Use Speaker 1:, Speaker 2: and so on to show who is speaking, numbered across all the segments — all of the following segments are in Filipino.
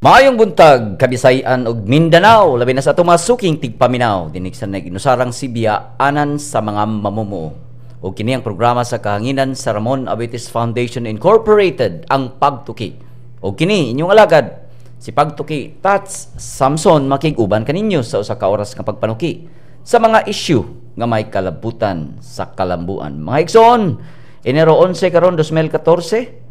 Speaker 1: Maayong buntag, Kabisayan ug Mindanao, labi na sa atong mga suking tigpaminaw, dinig sa nag-inusarang Sibya, anan sa mga mamumuo. O kini ang programa sa kahanginan sa Ramon Abetes Foundation Incorporated, ang Pagtuki. O kini, inyong alagad, si Pagtuki, Tats Samson, makig-uban kaninyo sa usa ka oras nga pagpanuki sa mga issue nga may kalabutan sa kalambuan. Mga igsoon, Enero 11 karon 2014,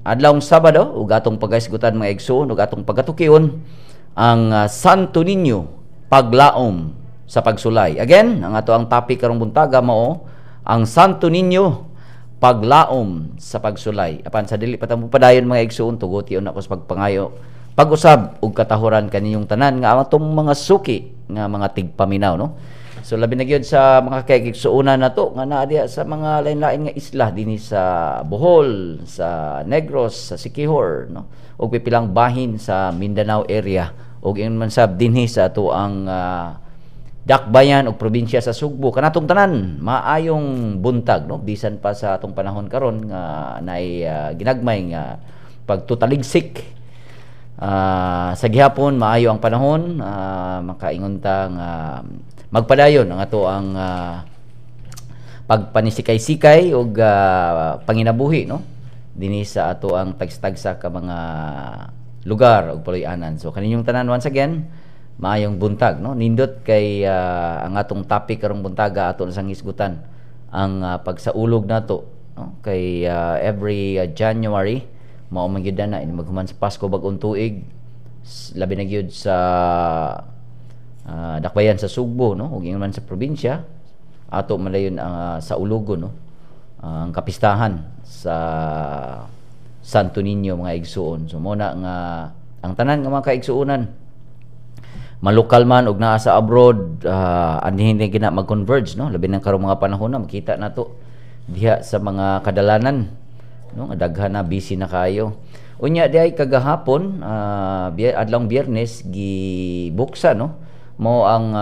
Speaker 1: adlawng Sabado, ug atong pagaisgutan mga igsoon, ug atong pagatukion ang Santo Niño paglaom sa pagsulay. Again, ang ato ang topic karong buntaga mao ang Santo Niño paglaom sa pagsulay. Apan sa dili pa ta mo padayon mga igsoon, tugotion ako sa pagpangayo. Pag-usab og katahuran kaninyong tanan nga atong mga suki nga mga tigpaminaw, no? So labi na gyud sa mga kaigsuonan nato nga naa diha sa mga lain-lain nga isla dinhi sa Bohol, sa Negros, sa Siquijor, no? Ug pipilang bahin sa Mindanao area ug ingon man sab dinhi sa ato ang dakbayan ug probinsya sa Sugbo. Kanatong tanan maayong buntag, no? Bisan pa sa atong panahon karon nga naay ginagmay nga pagtutaligsik. Sa gihapon maayo ang panahon, makaingon ta nga magpadayon ang ato ang pagpanisikay-sikay ug panginabuhi, no? Dinhi sa ato ang tagsa-tagsa ka mga lugar ug puloy-anan. So kaninyong tanan once again, maayong buntag, no? Nindot kay ang atong topic karong buntaga ato sang hisgutan ang pagsaulog nato, no? Kay every January mao man gyud na maghuman sa Pasko bag-ong tuig, labi na gyud sa dakbayan sa Sugbo, no? Ug ingon man sa probinsya ato malayon sa Ulugo, no? Ang kapistahan sa Santo Niño mga igsuon. So mo na nga ang tanan nga mga kaigsuonan malokal man ug naa sa abroad, anhin hindi gina mag-converge, no? Labi nang karong mga panahon na makita nato diha sa mga kadalanan, no? Daghan na, busy na kayo. Unya di ay kagahapon, adlawng Biyernes gibuksa, no? Mo ang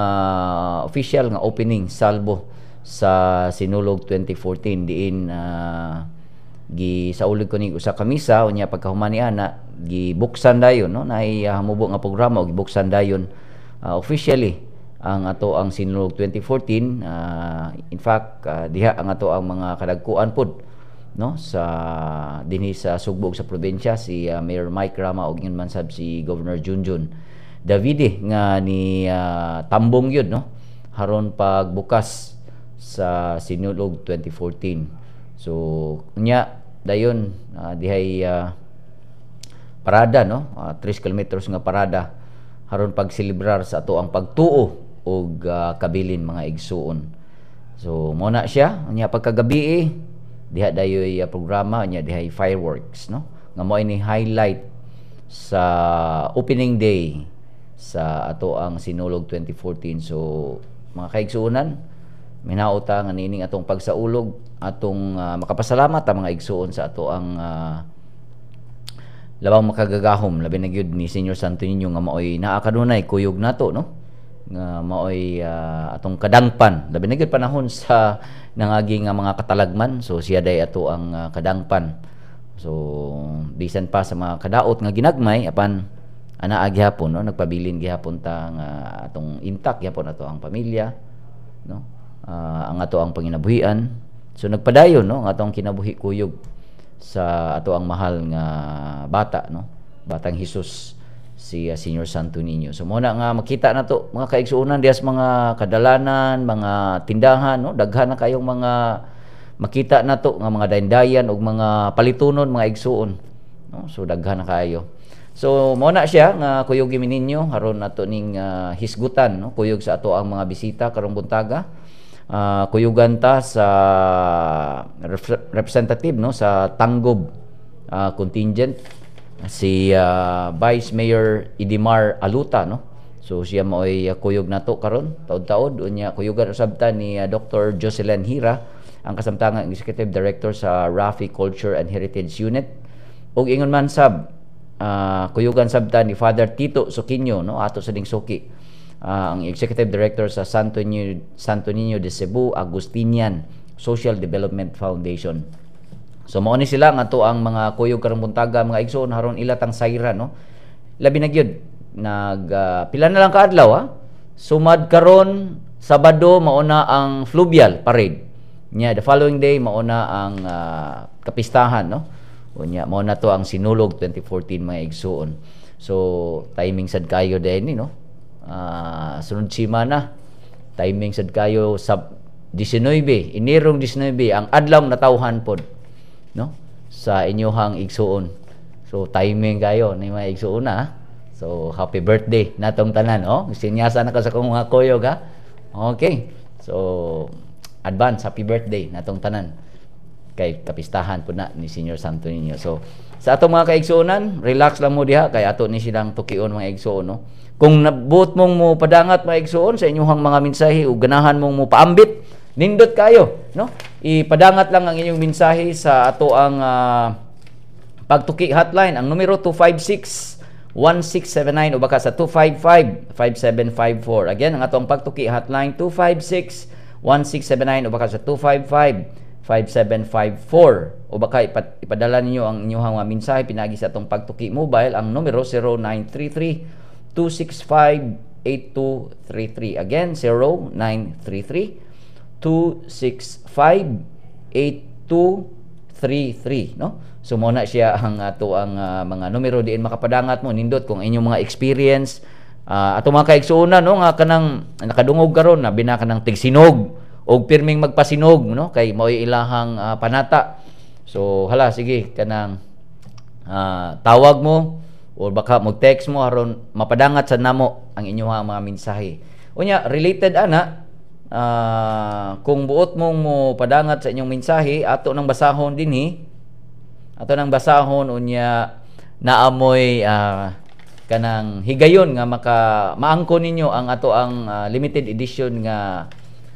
Speaker 1: official nga opening salvo sa Sinulog 2014 diin gisaulog ko ni usa ka misa. Unya pagkahuman niya na gibuksan dayon, no? Naay hamubo nga programa og gibuksan dayon officially ang ato ang Sinulog 2014. In fact, diha ang ato ang mga kadagkuan pod, no? Sa dinhi sa Sugbo sa probinsya si Mayor Mike Rama ug ingon man sab si Governor Junjun Davide nga ni tambong yun, no? Haron pagbukas sa Sinulog 2014. So unya dayon dihay parada, no? 3 kilometers nga parada haron pagselebrar sa ato ang pagtuo og kabilin mga igsuon. So mo na siya unya pagkagabi diha dayoy programa unya dihay fireworks, no? Nga mo ini highlight sa opening day sa ato ang Sinulog 2014. So mga kaigsuonan, minauta nga nining atong pagsaulog, atong makapasalamat ang mga igsuon sa ato ang labang makagagahom labi na gyud ni Senior Santo Niño nga maoy naa kanunay kuyog nato, no? Nga maoy atong kadangpan labi na gyud panahon sa nangagi nga mga katalagman. So siya day ato ang kadangpan. So bisan pa sa mga kadaot nga ginagmay apan ana gihapon, no? Nagpabilin gihapon ta nga atong intact gihapon ato ang pamilya, no? Ang ato ang panginabuhian. So nagpadayon, no? Ang atong kinabuhi kuyog sa ato ang mahal nga bata, no? Batang Hesus, si Senior Santo Niño. So muna nga makita nato mga kaigsuonan dias mga kadalanan, mga tindahan, no? Daghan na kayong mga makita nato nga mga dayndayan ug mga palitunon mga igsuon, no? So daghan na kayo. So mo na siya nga kuyog mi ninyo haron nato ning hisgutan, no? Kuyog sa ato ang mga bisita karong buntaga. Kuyugan ta sa representative, no? Sa Tanggob contingent si Vice Mayor Idimar Aluta, no? So siya mo'y kuyog nato karon taud-taud. Unya kuyugan usab ta ni Dr. Jocelyn Hira, ang kasamtangang Executive Director sa Rafi Culture and Heritage Unit. Ug ingon man sab kuyugan sabta ni Father Tito Suquinho, no? Ato sa Dingsuki, ang Executive Director sa Santo Niño de Cebu Agustinian Social Development Foundation. So mao ni sila nga to ang mga kuyog karong buntaga mga igsoon haron ilatang sayra, no? labi na gyud pila na lang ka adlaw ha. Sumad karon Sabado mauna ang fluvial parade. Nya the following day mauna ang kapistahan no. Unya mauna to ang Sinulog 2014 mga igsuon. So timing sad kayo din no. Sunod semana timing sad kayo sa 19 Enero 19 ang adlaw natawhan pod no sa inyohang igsuon. So timing kayo ni mga igsuon na. So happy birthday natong tanan oh. Sinyasa na ka sa kong mga koyog ha. Okay. So advance happy birthday natong tanan kay kapistahan po na ni Senior Santo Niño. So sa atong mga kaigsuonan, relax lang mo diha kay ato ni silang tukion mga igsuon no. Kung nabuot mong mo padangat mga igsuon sa inyong mga mensahe ug ganahan mong mo paambit, nindot kayo no. Ipadangat lang ang inyong mensahe sa ato ang pagtuki hotline ang numero 256-1679 o baka sa 255-5754. Again, ang atong pagtuki hotline 256-1679 o baka sa 255-5754 o baka ipadala ninyo ang inyong mga mensahe pinagi sa atong pagtuki mobile ang numero 0933-265-8233. Again, 0933-265-8233 no. So muna siya ang ato ang mga numero diin makapadangat mo nindot kung inyong mga experience ato mga kaigsuonan no nga kanang nakadungog karon na binaka ng tigsinog og pirming magpasinog no kay mao'y ilahang panata. So hala sige kanang tawag mo o baka mag-text mo aron mapadangat sa namo ang inyong mga mensahe. Unya related ana kung buot mong mo padangat sa inyong mensahe ato nang basahon dinhi. Ato nang basahon unya naamoy kanang higayon nga maangkon ninyo ang ato ang limited edition nga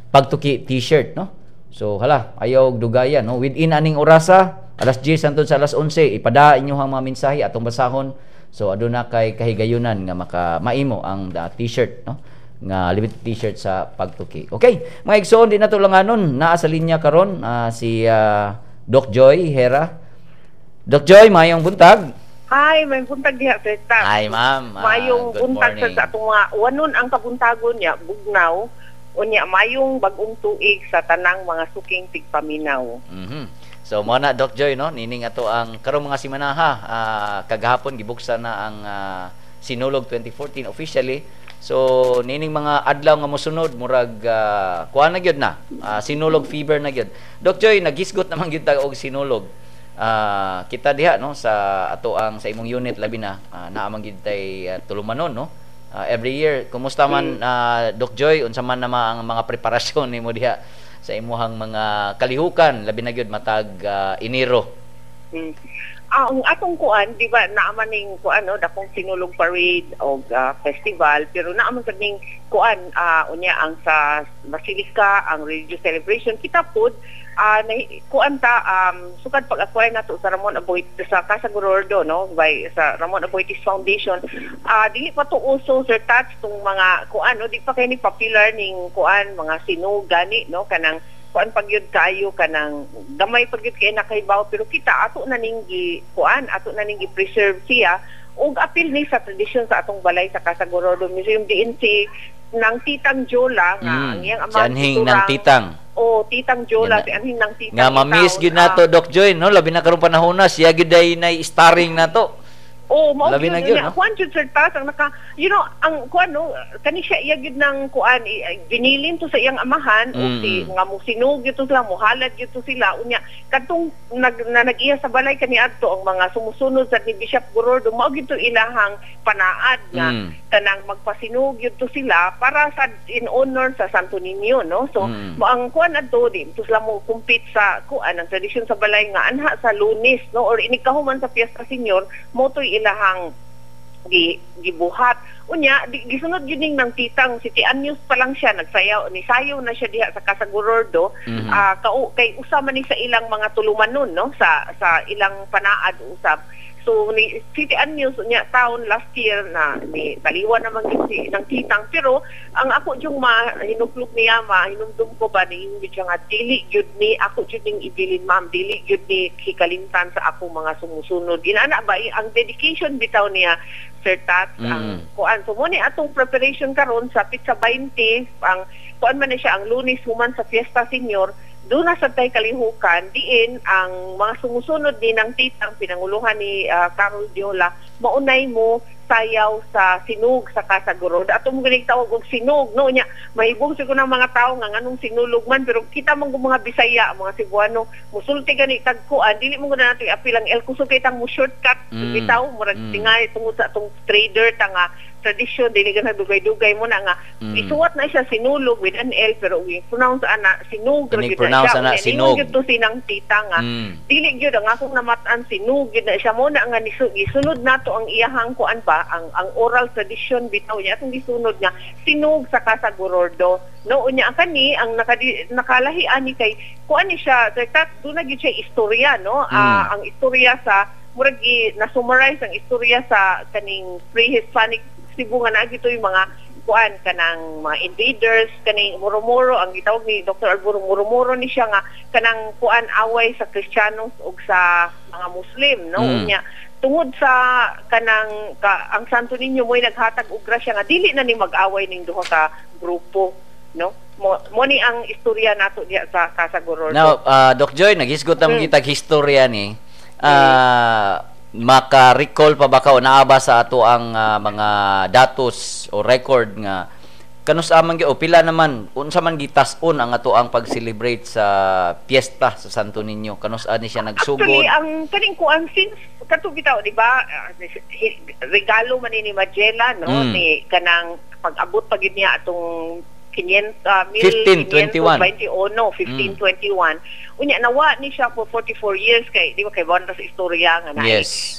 Speaker 1: pagtuki t-shirt no. So hala ayaw dugayan no within aning orasa alas 10 hangtod sa alas 11 ipada inyo ang mga mensahe atong basahon. So aduna kay kahigayunan nga maimo ang t-shirt no nga limited t-shirt sa pagtuki. Okay, mga igsoon di nato langanon naa sa linya karon si Doc Joy Hera. Doc Joy, mayong buntag.
Speaker 2: Hi, may buntag diha sa staff.
Speaker 1: Hi, ma'am.
Speaker 2: Mayong
Speaker 1: Good
Speaker 2: buntag
Speaker 1: morning.
Speaker 2: sa atong mga wanon ang kabuntagon niya, bugnaw. Unya mayong bagong tuig sa tanang mga suking tigpaminaw.
Speaker 1: So mo na Doc Joy no, nining ato ang karong mga simanaha kagahapon gibuksan na ang Sinulog 2014 officially. So nining mga adlaw nga mosunod murag kuan na gyud na. Sinulog fever na gyud. Doc Joy, nagisgot naman gyud ta og sinulog. Kita diha no sa ato ang sa imong unit labi na naamang gid tay tulumanon no every year. Kumusta man Doc Joy unsa man ang mga preparasyon nimo diha sa imuhang mga kalihukan labi na gyud matag Enero?
Speaker 2: Ang atong kuan di ba naaman ning kuan no dakong sinulog parade o festival pero naaman sad ning kuan unya ang sa Basilica ang religious celebration kita pod kuan ta sukad pag-acquire nato sa Ramon Aboitiz sa Casa Gorordo no by sa Ramon Aboitiz Foundation dili pa to uso sir touch tong mga kuan no di pa kay ni popular ning kuan mga sinog gani no kanang kuan pagyud kayo kanang gamay pagyud kay nakaibaw pero kita ato na ning kuan ato na ning preserve siya ug apil ni sa tradisyon sa atong balay sa Casa Gorordo Museum diin si nang Titang Jola nga ang iyang ama
Speaker 1: Anhing ng Titang.
Speaker 2: Titang Jola si anhing ng Titang.
Speaker 1: Nga mamiss gyud nato Doc Joy no labi na karong panahon na siya gyud ay starring nato.
Speaker 2: Mao
Speaker 1: labi na gyud no.
Speaker 2: Kuan jud sir tas ang naka ang kuan no kani siya iya gyud nang kuan binilin to sa iyang amahan o si nga musinog gyud to sila muhalad gyud to sila unya kadtong nag-iya sa balay kani adto ang mga sumusunod sa ni Bishop Gorordo mao gyud to ilahang panaad nga kanang magpasinog gyud to sila para sa in honor sa Santo Niño no. So ang kuan adto di to sila mo compete sa kuan ang tradisyon sa balay nga anha sa Lunes no or inikahuman sa Fiesta Señor mo to ilahang gibuhat unya gisunod gyud ning nang Titang si Tianyos pa lang siya nagsayaw ni sayaw na siya diha sa Casa Gorordo kay usa man ni sa ilang mga tulumanon no sa ilang panaad usab So ni City News unya taon last year na ni baliwan naman si ng titang, pero ang ako yung hinuklog niya hinumdum ko ba ni siya nga dili gyud ni ako jud ning ibilin ma'am, dili gyud ni hikalimtan sa ako mga sumusunod. Inana ba ang dedication bitaw niya Sir Tat, ang kuan. So mo ni atong preparation karon sa Pizza 20, ang kuan man na siya ang Lunes human sa Fiesta Senior. Doon na sa tay kalihukan, diin ang mga sumusunod din ng titang pinanguluhan ni Carol Diola, maunay mo sayaw sa sinug sa Kasagurod. Ato mo galing tawag og sinug, no? Nya, mahibong siguro ng mga tao nga nganong sinulog man, pero kita mong mga Bisaya, mga Cebuano, musulti gani tagkuan, dili mo na natin apilang el kusog kay tang mo shortcut, bitaw, murag tingay tungod sa atong trader, tanga tradisyon, dili ka dugay-dugay mo na nga. Isuwat na siya sinulog with an L, pero pronounce ana sinug.
Speaker 1: Pronounce ana sinug.
Speaker 2: Ningon to sinang tita nga. Dili gyud ang akong namatan sinug gyud na siya mo na nga gisunod nato ang iyahang kuan pa, ang oral tradition bitaw niya atong gisunod nga sinug sa Kasagurordo. No unya ang kani ang nakalahian ni kay kuan ni siya do na gyud siya istorya, no? Ang istorya sa murag na-summarize ang istorya sa kaning pre-Hispanic Cebu nga na gito yung mga kuan kanang mga invaders kaning Muromoro, ang gitawag ni Dr. Alburo Muromoro ni siya nga kanang kuan away sa Kristiyanos ug sa mga Muslim, no? Unya tungod sa kanang ang Santo Niño mo'y naghatag og grasya nga dili na ni mag-away ning duha ka grupo, no? Mo ni ang istorya nato diha sa Kasagurordo.
Speaker 1: Now, Doc Joy, naghisgot na mong kitag historya ni. Maka-recall pa ba ka o naaba sa ato ang mga datos o record nga kanus amang o pila naman unsa man gitas-on ang ato ang pag-celebrate sa piyesta sa Santo Niño, kanus ani siya nagsugod?
Speaker 2: Actually, ang kaning kuan since kato bitaw di ba regalo man ni Magella, no, ni kanang pag-abot pagid niya atong
Speaker 1: 1521
Speaker 2: 1521 unya nawa ni siya for 44 years kay di ba kay banda sa istorya nga na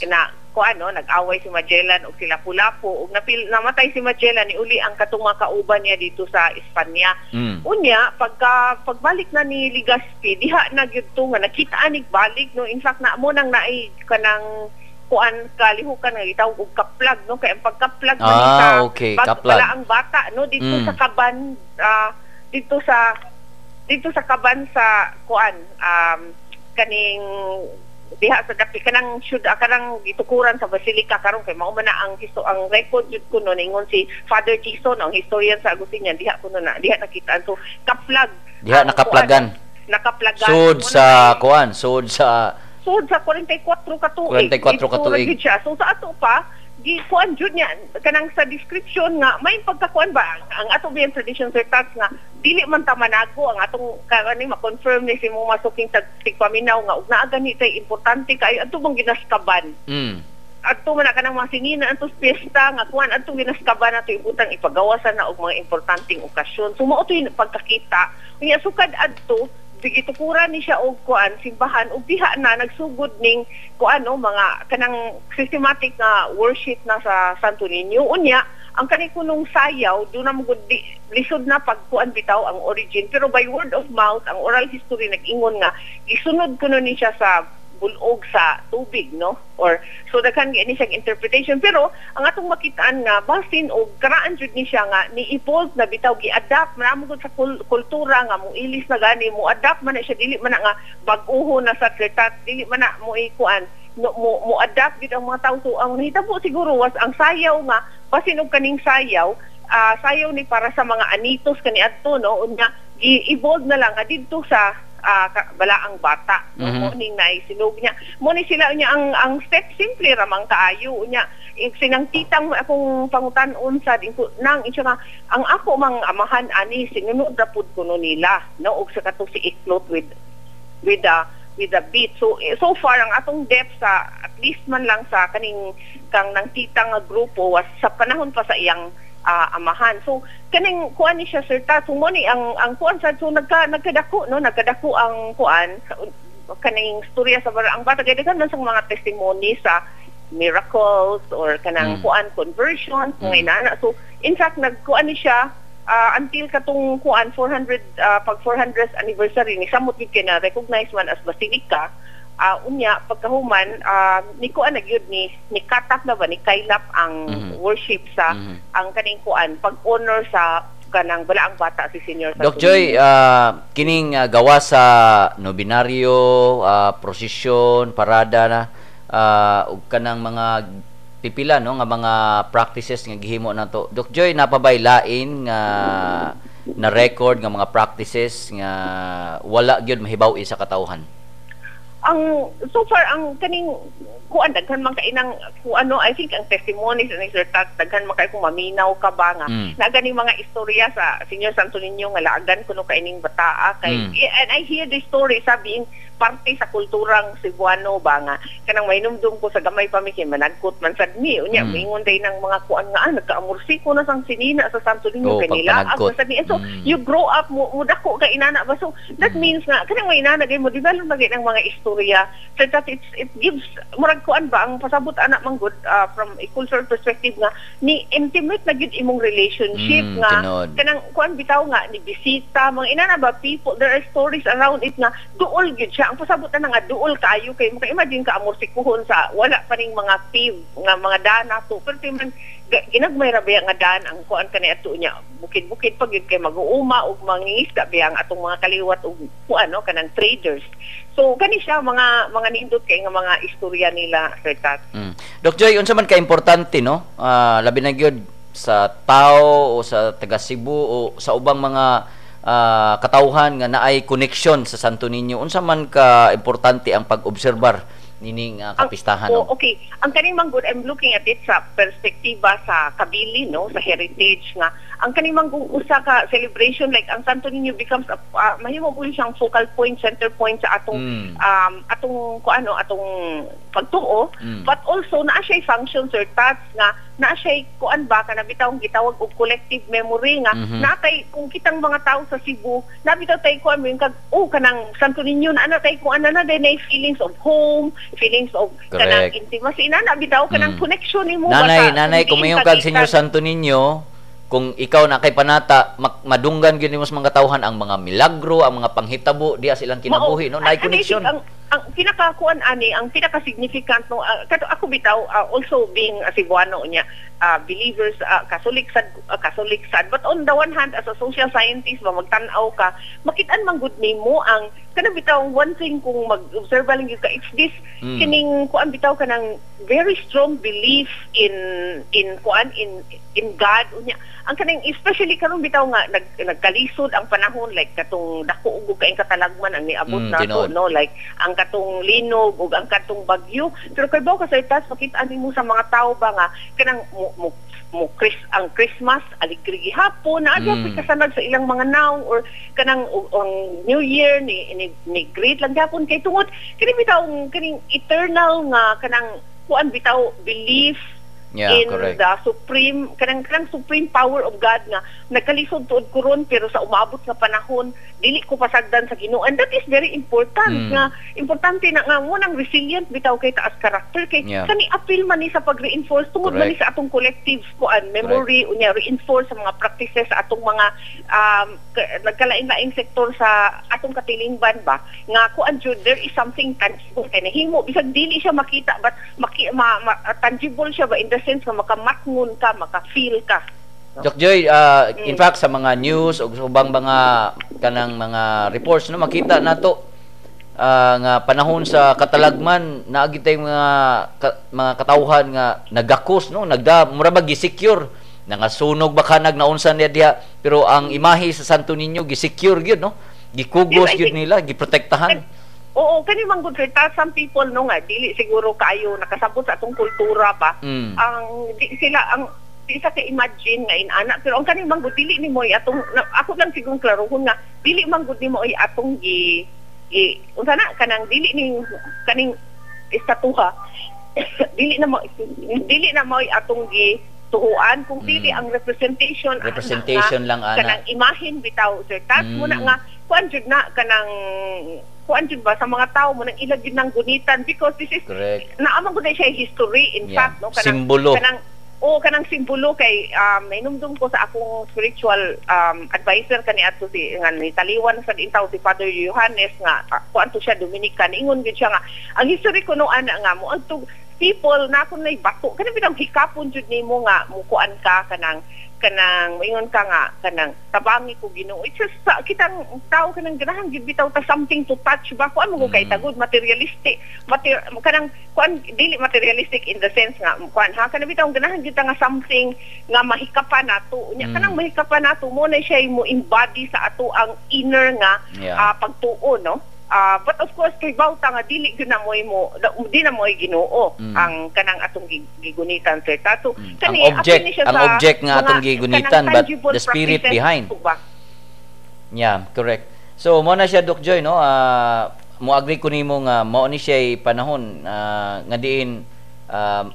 Speaker 2: na kuan no nag-away si Magellan og sila Lapu-Lapu ug namatay si Magellan ni uli ang katong mga kauban niya dito sa Espanya. Unya pagbalik na ni Legazpi diha na gyud to nga nakita anig balik, no, in fact na mo nang naay kanang kuan kalihukan nga gitawag og kaplag, no, kay ang pagkaplag man sa bala ang bata, no, dito sa kaban dito sa kaban sa kuan kaning diha sa dapi kanang kanang gitukuran sa Basilica karon kay mao man na ang record jud kuno ningon si Father Tison ang historian sa Agustinian diha kuno na diha nakita so kaplag
Speaker 1: diha nakaplagan sud sa kuan sud sa
Speaker 2: 44 ka tuig.
Speaker 1: 44 ka tuig.
Speaker 2: So sa ato pa, di kuan jud niya kanang sa description nga may pagkakuan ba ang ato biyang tradition Sir Tats nga dili man ta manago ang atong kani ma-confirm ni si mo masuking tigpaminaw nga ug naa gani tay importante kay adto bang ginaskaban. Adto man kanang mga sinina antos piyesta nga kuan adto ginaskaban nato ibutang ipagawasan na og mga importanteng okasyon. So mao toy pagkakita. Unya sukad adto gitukuran ni siya og kuan simbahan ug diha na nagsugod ning kuan no mga kanang systematic nga worship na sa Santo Niño. Unya ang kani kunong sayaw do na magud lisod na pagkuan bitaw ang origin, pero by word of mouth ang oral history nag-ingon nga gisunod kuno ni siya sa bulog sa tubig, no, or so daghan ni siyang interpretation, pero ang atong makitaan nga basin og karaan jud ni siya nga ni-evolve na bitaw gi-adapt man mo sa kultura nga mo ilis na gani mo adapt man na siya dili man na nga bag-uho na sa tretat dili man na mo ikuan mo adapt gid ang mga tawo. So ang nahitabo siguro was ang sayaw nga basin og kaning sayaw sayaw ni para sa mga anitos kaniadto, no, unya i-evolve na lang nga didto sa balaang bata, no, morning na isinog niya mo ni sila niya ang step simple ramang kaayo niya sinang titang akong pangutan-on sa dingko nang itsa nga ang ako mang amahan ani sinunod ra pud kuno nila, no, og sa kato si iklot with the beat. So far ang atong depth sa at least man lang sa kaning kang nang titang nga grupo was sa panahon pa sa iyang amahan. So kaning kuan ni siya Sir Tats, so mo ni ang kuan sa so nagkadako ang kuan kaning istorya sa ang bata kay daghan man sa mga testimony sa miracles or kanang kuan conversion ngay na. So in fact nagkuan ni siya until katong kuan 400th anniversary ni samot gid kay na recognize man as Basilica Unya pagkahuman ni kuan nagyud ni katak na ba ni kailap ang worship sa ang kaning kuan pag-honor sa kanang balaang bata si Senior
Speaker 1: Doc
Speaker 2: Santo
Speaker 1: Joy,
Speaker 2: Niño.
Speaker 1: kining gawa sa nobinaryo, prosesyon, parada na ug kanang mga pipila no nga mga practices nga gihimo nato. Doc Joy, napabay lain nga na record nga mga practices nga wala gyud mahibaw sa katawhan.
Speaker 2: Ang so far ang kaning kuan daghan man kay nang ano I think ang testimonies ni Sir Tat daghan man kay kung maminaw ka ba nga na ganing mga istorya sa Senior Santo Niño nga laagan kuno kay ning bataa kay and I hear the story sabing parte sa kulturang Cebuano ba nga kanang mainumdum ko sa gamay pamikin managkot man sad mi unya mingon day nang mga kuan nga nagkaamursiko na sang sinina sa Santo Niño kanila sa ni so you grow up mo dako ka inana ba so that means nga kanang may inana gay mo develop magay ng mga istorya so that it gives murag kuan ba ang pasabot anak man good from a cultural perspective nga ni intimate na gyud imong relationship nga kanang kuan bitaw nga ni bisita mga inana ba people there are stories around it nga duol gyud siya ang pasabot na nga duol kaayo kay mo imagine ka amursikuhon sa wala pa ring mga pave nga mga dana to pero man ginagmay ra ba nga dan ang kuan kani ato niya bukid-bukid pag kay mag-uuma og mangingisda ba ang atong mga kaliwat og kuan no kanang traders so kani siya mga nindot kay nga mga istorya nila Sir Tat.
Speaker 1: Doc Joy, unsa man ka importante no labi na gyud sa tao o sa taga Cebu o sa ubang mga katawhan nga naay connection sa Santo Niño unsa man ka importante ang pag-obserbar nining kapistahan
Speaker 2: okay ang kaning manggod I'm looking at it sa perspektiba sa kabili no sa heritage nga ang kaning manggod usa ka celebration like ang Santo Niño becomes mahimo po siyang focal point center point sa atong atong kuano atong pagtuo but also naa siya function Sir Tats nga naa siya kuan ba kana bitawng gitawag og collective memory nga natay kung kitang mga tao sa Cebu nabitaw tay kuan mo kag kanang Santo Niño na ana tay kuan na day feelings of home feelings of kanang intimacy na bitaw kanang connection nimo
Speaker 1: nanay kumayon kag Senior Santo Niño kung ikaw na kay panata madunggan gyud nimo sa mga tawhan ang mga milagro ang mga panghitabo diha silang kinabuhi no nay connection
Speaker 2: ang pinakakuan ani ang pinaka significant no ako bitaw also being a Cebuano nya believers Catholic sad but on the one hand as a social scientist ba magtan-aw ka makit-an man gud nimo ang kana bitaw one thing kung mag-observe lang gyud ka it's this kining kuan bitaw kanang very strong belief in kuan in God unya ang kanang especially karon bitaw nga nagkalisod ang panahon like katong dako ug kaing katalagman ang niabot nato no like ang katong linog ug ang katong bagyo pero kay bawo ka sa itas makita nimo sa mga tao ba nga kanang ang Christmas aligri gihapon na adya kasanag sa ilang mga now or kanang ang New Year ni great lang gihapon kay tungod kini bitaw kining eternal nga kanang kuan bitaw belief in correct. The supreme kanang supreme power of God nga nagkalisod tuod kuron pero sa umabot nga panahon dili ko pasagdan sa Ginoo and that is very important nga importante na nga mo nang resilient bitaw kay taas character kay kani appeal man ni sa pag-reinforce tungod man ni sa atong collective kuan memory unya reinforce sa mga practices sa atong mga nagkalain-laing sektor sa atong katilingban ba nga kuan jud there is something tangible kay nahimo bisag dili siya makita but tangible siya ba in the sense nga makamatngon ka maka-feel ka.
Speaker 1: Doc Joy, in fact sa mga news o ubang mga kanang mga reports no makita nato nga panahon sa katalagman naagi tay mga katawhan nga nagakos no mura ba gi-secure nangasunog ba kanag naunsan diha pero ang imahe sa Santo Niño gi-secure gyud no gikugos gyud nila giprotektahan.
Speaker 2: Oo, kani man gud some people no nga dili siguro kayo nakasabot sa atong kultura ba. Ang di sa ka-imagine nga inana pero ang kani man gud dili nimo atong ako lang siguro klarohon nga dili man gud nimo ay atong unsa na kanang dili ning kaning estatuha dili na mo ay atong tuhuan kung dili ang representation
Speaker 1: lang ana
Speaker 2: kanang imahin bitaw Sir Tat mo na nga kuan jud na kanang kuan jud ba sa mga tao mo nang ilag jud nang gunitan because this is naamang gud siya history in fact no
Speaker 1: kanang simbolo
Speaker 2: o kanang simbolo kay nainumdum ko sa akong spiritual advisor kani ato si nga ni taliwan sa intaw si Father Johannes nga kuanto siya Dominican ingon gid siya nga ang history ko no ana nga mo adto people na kun nay bato kanang bitang hikapon jud nimo nga mukuan ka kanang ingon ka nga kanang tabangi ko Ginoo it's just kitang tao kanang ganahan gid bitaw ta something to touch ba kuan mo kay tagod materialistic kanang kuan dili materialistic in the sense nga kuan ha kanang bitaw ganahan gid nga something nga mahikapan nato unya kanang mahikapan nato mo na siya mo embody sa ato ang inner nga pagtuo no. But of course kay bawta nga dili gyud na moy mo di na moy Ginoo ang kanang atong gigunitan sir tato
Speaker 1: kani ang object nga atong gigunitan but the spirit behind correct so mo na siya Doc Joy no mo agree ko nimo nga mao ni siya panahon nga diin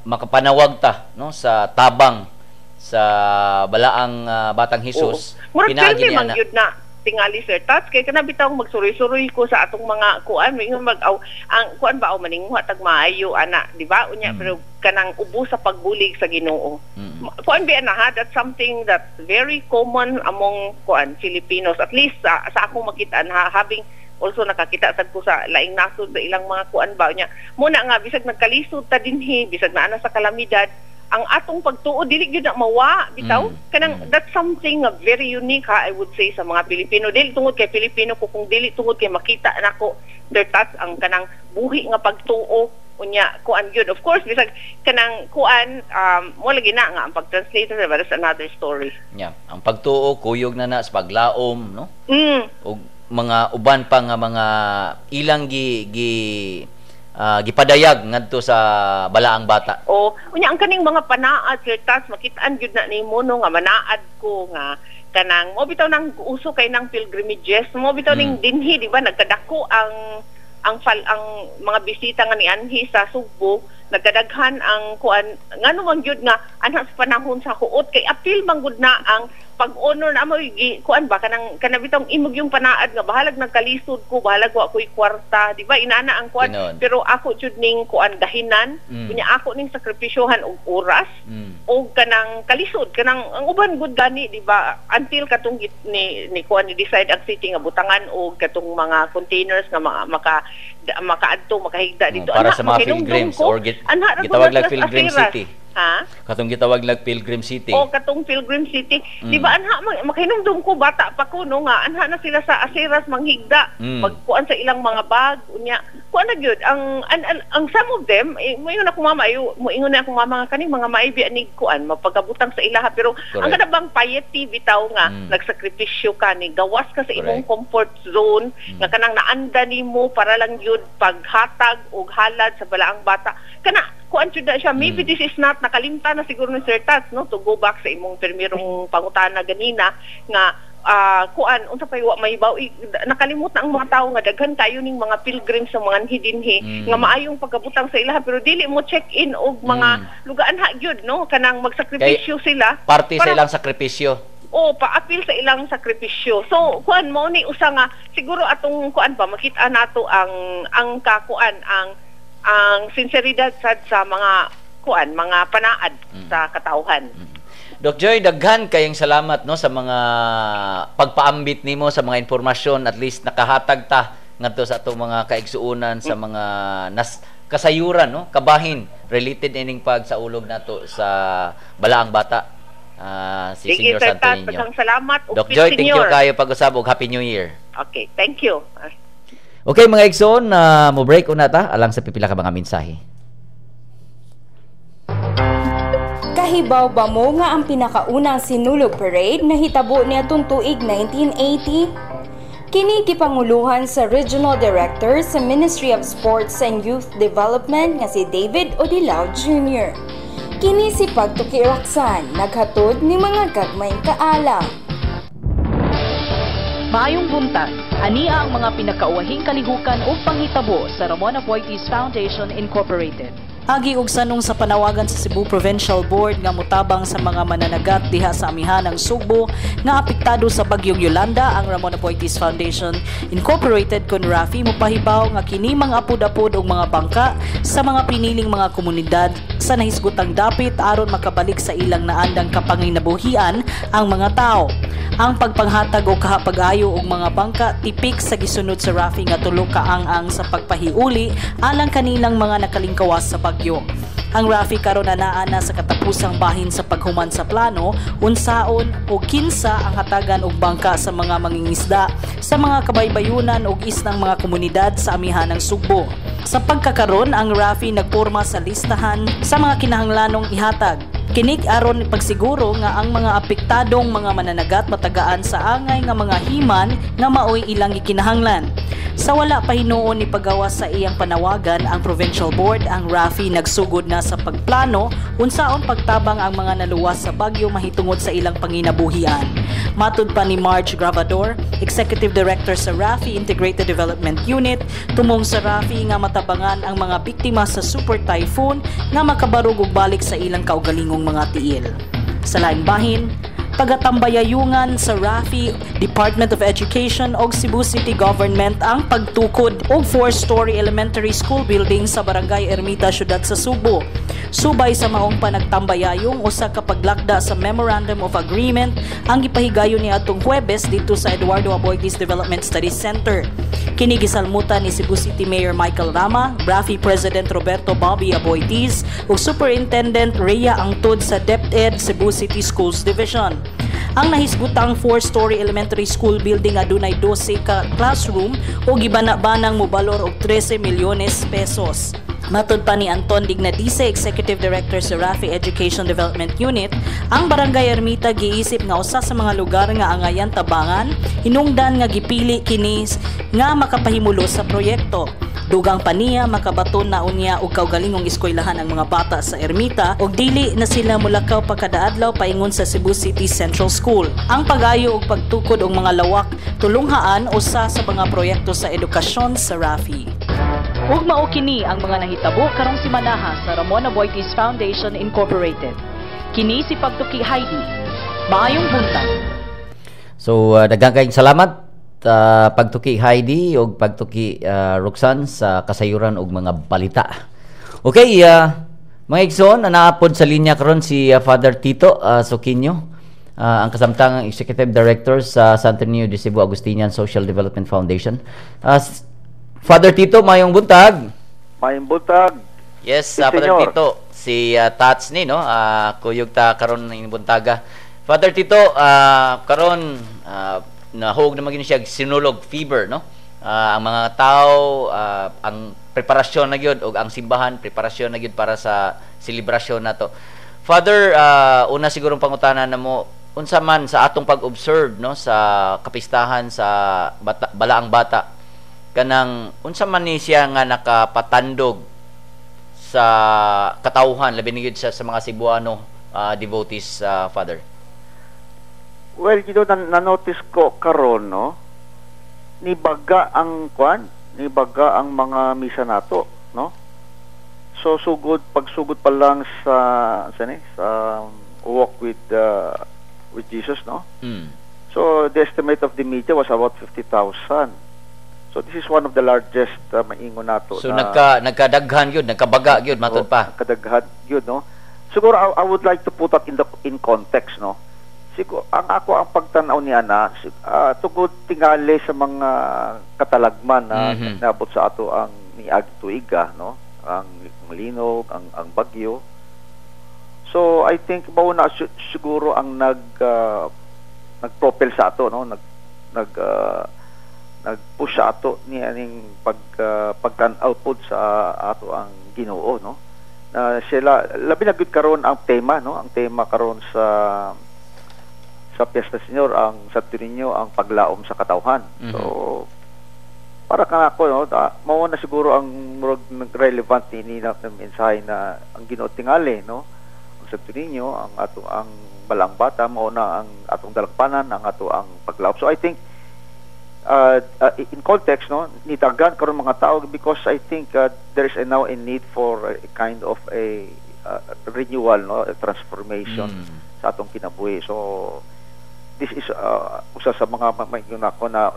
Speaker 1: makapanawag ta no sa tabang sa balaang batang Hesus
Speaker 2: pinaagi niya na tingali sir tats kay kana bitaw magsuroy-suroy ko sa atong mga kuan ingon mag-aw ang kuan ba aw maningwa tag maayo ana di ba unya pero kanang ubo sa pagbulig sa Ginoo kuan bi ana ha that's something that's very common among kuan Filipinos at least sa akong makita ha having also nakakita sad ko sa laing nasod sa ilang mga kuan ba unya muna nga bisag nagkalisod ta dinhi bisag na ana sa kalamidad ang atong pagtuo dili gyud na mawa bitaw kanang that's something very unique ha I would say sa mga Pilipino dili tungod kay Pilipino ko kung dili tungod kay makita nako their touch ang kanang buhi nga pagtuo unya kuan gyud of course bisag kanang kuan mo lagi na nga ang pag-translate sa that's another story
Speaker 1: ang pagtuo kuyog na sa paglaom no ug mga uban pa nga mga ilang gipadayag ngadto sa balaang bata.
Speaker 2: Unya ang kaning mga panaad sir tas makitaan gyud na nimo no nga manaad ko nga kanang mo bitaw nang uso kay nang pilgrimages mo bitaw ning dinhi di ba nagkadako ang mga bisita nga ni anhi sa Subo nagkadaghan ang kuan ngano man gyud nga anha sa panahon sa huot kay apil manggod na ang pag-honor na mo kuan ba kanang kanabitong imog yung panaad nga bahalag nagkalisod ko bahalag wa ko'y kwarta di ba inana ang kuan pero ako jud ning kuan gahinan kunya ako ning sakripisyohan og oras og kanang kalisod kanang ang uban gud gani di ba until katong ni kuan ni decide ang city nga butangan og katong mga containers nga makaadto makahigda dito
Speaker 1: para sa mga pilgrims or gitawag lang Pilgrim City
Speaker 2: ha?
Speaker 1: Katong gitawag lang Pilgrim City.
Speaker 2: Katong Pilgrim City. Di ba anha makinumdum ko bata pa ko no nga anha na sila sa Asiras manghigda. Magkuan sa ilang mga bag unya. Kuan na gyud ang some of them moingon ako mama moingon na akong mama nga kaning mga maibi ni kuan mapagabutang sa ilaha pero ang kada bang piety bitaw nga nagsakripisyo ka ni gawas ka sa imong comfort zone nga kanang naanda nimo para lang gyud paghatag og halad sa balaang bata. Kana kuan jud na siya maybe this is not nakalimtan na siguro ni Sir Tats no to go back sa imong primerong pangutana ganina nga kuan unsa pay wa mahibaw nakalimot na ang mga tawo nga daghan kayo ning mga pilgrims sa mga hidinhi nga maayong pagkabutang sa ilaha pero dili mo check in og mga lugaan ha gyud no kanang magsakripisyo sila
Speaker 1: parte sa ilang sakripisyo
Speaker 2: paapil sa ilang sakripisyo so kuan mo ni usa nga siguro atong kuan pa makita nato ang kakuan ang sinseridad sa mga kuan mga panaad sa katawhan.
Speaker 1: Doc Joy, daghan kayong salamat no sa mga pagpaambit nimo sa mga impormasyon at least nakahatag ta ngadto sa atong mga kaigsuonan sa mga kasayuran no kabahin related ining pagsaulog nato sa balaang bata. Si Senior Santo Niño.
Speaker 2: Salamat
Speaker 1: Doc Joy, thank you kayo pag-usab og Happy New Year.
Speaker 2: Okay, thank you.
Speaker 1: Okay mga igsoon, mo break una ta alang sa pipila ka mga mensahe.
Speaker 3: Kahibaw ba mo nga ang pinakaunang sinulog parade na hitabo niadtong tuig 1980? Kini gipanguluhan sa Regional Director sa Ministry of Sports and Youth Development nga si David Odilao Jr. Kini si Pagtuki Raksan naghatod ni mga gagmayng kaalam.
Speaker 4: Maayong buntag, ania ang mga pinakauwahing kalihukan o panghitabo sa Ramon Apoitis Foundation Incorporated.
Speaker 5: Agi og sanong sa panawagan sa Cebu Provincial Board nga mutabang sa mga mananagat diha sa amihan ng Sugbo nga apektado sa bagyong Yolanda, ang Ramon Aboitiz Foundation Incorporated kun Rafi mopahibaw nga kini mga apod-apod og mga bangka sa mga piniling mga komunidad sa nahisgotang dapit aron makabalik sa ilang naandang kapanginabuhian ang mga tao. Ang pagpanghatag o kahapag-ayo og mga bangka tipik sa gisunod sa Rafi nga tulo kaang-ang sa pagpahiuli alang kanilang mga nakalingkawas sa bagyo. Ang Rafi karon naa na sa katapusang bahin sa paghuman sa plano, unsaon o kinsa ang hatagan og bangka sa mga mangingisda sa mga kabaybayunan og isnang mga komunidad sa amihan ng Sugbo. Sa pagkakaron, ang Rafi nagporma sa listahan sa mga kinahanglanong ihatag. Kinig aron pagsiguro nga ang mga apektadong mga mananagat matagaan sa angay nga mga himan nga maoy ilang gikinahanglan. Sa wala pa hinuon ni pagawas sa iyang panawagan ang Provincial Board, ang Rafi nagsugod na sa pagplano unsaon pagtabang ang mga naluwas sa bagyo mahitungod sa ilang panginabuhian. Matud pa ni Marge Gravador, Executive Director sa Rafi Integrated Development Unit, tumong sa Rafi nga matabangan ang mga biktima sa Super Typhoon nga makabarog og balik sa ilang kaugalingong mga tiil. Sa laing bahin, pagatambayayungan sa Rafi, Department of Education o Cebu City Government ang pagtukod og 4-story elementary school building sa Barangay Ermita, Syudad sa Subo. Subay sa maong panagtambayayong usa ka paglakda sa Memorandum of Agreement ang gipahigayon ni atong Huwebes dito sa Eduardo Aboitiz Development Studies Center. Kini gisalmutan ni Cebu City Mayor Michael Rama, Rafi President Roberto Bobby Aboitiz ug Superintendent Rhea Angtod sa DepEd Cebu City Schools Division. Ang nahisgutang 4-story elementary school building adunay 12 ka classroom o gibana-banang mobalor og 13 milyones pesos. Matud pa ni Anton Dignadice, Executive Director sa Rafi Education Development Unit, ang Barangay Ermita giisip nga usa sa mga lugar nga angayan tabangan, hinungdan nga gipili kini nga makapahimulo sa proyekto. Dugang pa niya makabaton na unya og kaugalingong eskwelahan ang mga bata sa Ermita ug dili na sila mulakaw pa kada adlaw paingon sa Cebu City Central School. Ang pag-ayo ug pagtukod og mga lawak tulunghaan usa sa mga proyekto sa edukasyon sa Rafi. Ug mao kini ang mga nahitabo karong simanaha sa Ramon Aboitiz Foundation Incorporated. Kini si Pagtuki Heidi. Maayong buntag.
Speaker 1: So daghang kayong salamat Pagtuki Heidi o Pagtuki Roxanne sa kasayuran og mga balita. Okay, mga igsoon, naapod sa linya karon si Father Tito Soquinho, ang kasamtangang Executive Director sa Santo Niño de Cebu Agustinian Social Development Foundation. Father Tito, mayong buntag.
Speaker 6: Mayong buntag.
Speaker 1: Yes,
Speaker 6: Si
Speaker 1: Father
Speaker 6: Senyor.
Speaker 1: Tito, si Tats ni no, kuyog ta karon ning buntaga. Father Tito, karon nahog naman gini siya sinulog fever no. Ang mga tao ang preparasyon na gyud og ang simbahan preparasyon na gyud para sa selebrasyon nato. Father, una sigurong pangutanan namo unsa man sa atong pag-observe no sa kapistahan sa balaang bata kanang unsa man ni siya nga nakapatandog sa katawhan labi na gyud sa mga Cebuano devotees, Father.
Speaker 6: Well, na-notice ko karon no, nibaga ang nibaga ang mga misa nato, no? So pagsugod pa lang sa walk with Jesus, no? So the estimate of the media was about 50,000. So this is one of the largest maingon nato.
Speaker 1: So nagkadaghan gyud, nagkabaga gyud matud pa.
Speaker 6: Nagkadaghan gyud, no? Siguro I would like to put that in context, no? Siguro ang pagtanaw niya na tugod tingali sa mga katalagman na naabot sa ato ang niagi tuiga, no? Ang malinog, ang bagyo. So I think mao na siguro ang nagpropel sa ato, no? Nag-push sa ato nianing pagtan-out pod sa ato ang Ginoo, no? Na sila labi na gud karon ang tema, no? Ang tema karon sa Piesta Senyor, ang Santo Niño, ang paglaom sa katawhan. So para ka ako, no, mao na siguro ang relevant ni na mensahe na ang Ginoo tingali, no? Ang Santo Niño, ang balaang bata, mao na ang atong dalagpanan, ang ato ang paglaom. So I think in context, no, nitagan karon mga tao because I think there is now a need for a kind of a renewal, no, a transformation sa atong kinabuhi. So this is usa sa mga nako na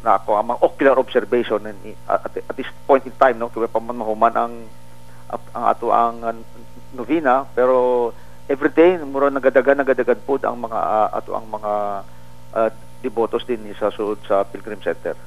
Speaker 6: ako ang mga ocular observation at this point in time, no, kaya pa man mahuman ang ato ang novena, pero every day mura nagadagan pud ang mga ato ang mga debotos din sa suod sa Pilgrim Center.